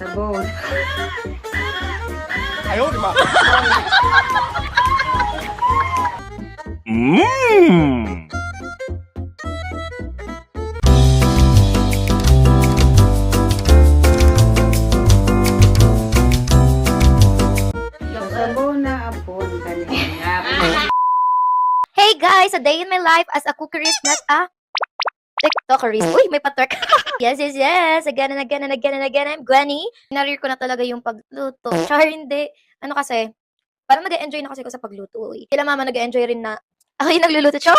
Sabon. Ayaw, di ba? Mmm! Sabon na apon kanina. Hey guys, a day in my life as a cooker is not a TikTokerist. Uy, may patwerk. yes. Again and again. I'm Gwenny. Narir ko na talaga yung pagluto. Char, hindi. Ano kasi, parang nag-enjoy na kasi ako sa pagluto. Kila mama nag-enjoy rin na ako yung nagluluto. Char!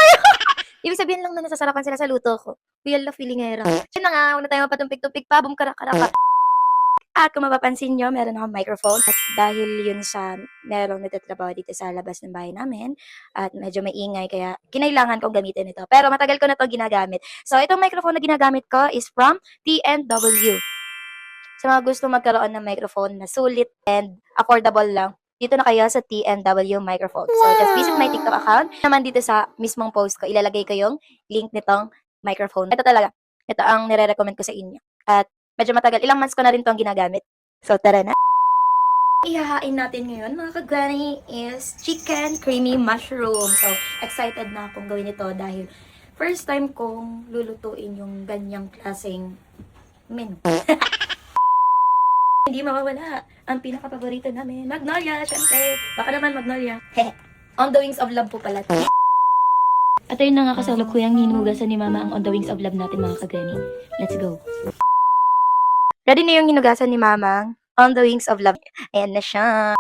Ibig sabihin lang na nasasarapan sila sa luto ko. Real na feelingera. Yun na nga, huwag na tayo mapatumpik-tumpik pa. Boom, karak-karaka. At kung mapapansin nyo, meron akong microphone. At dahil yun sa merong nagtatrabaho dito sa labas ng bahay namin, at medyo may ingay, kaya kinailangan kong gamitin ito. Pero matagal ko na to ginagamit. So, itong microphone na ginagamit ko is from TNW. Sa mga gusto magkaroon ng microphone na sulit and affordable lang, dito na kayo sa TNW microphone. So, just visit my TikTok account. Naman dito sa mismong post ko, ilalagay ko yung link nitong microphone. Ito talaga. Ito ang nire-recommend ko sa inyo. At medyo matagal. Ilang months ko na rin itong ginagamit. So, tara na. Ihahain natin ngayon, mga kagani, is chicken creamy mushroom. So, excited na akong gawin ito dahil first time kong lulutuin yung ganyang klaseng menu. Hindi mawawala ang pinaka-paborito namin, Magnolia, syempre. Baka naman Magnolia. On the Wings of Love po pala. At ayun na nga kasalukuyang hinugasan ni Mama ang On the Wings of Love natin, mga kagani. Let's go. Ready na yung hinugasan ni Mama On the Wings of Love. Ayan na siya.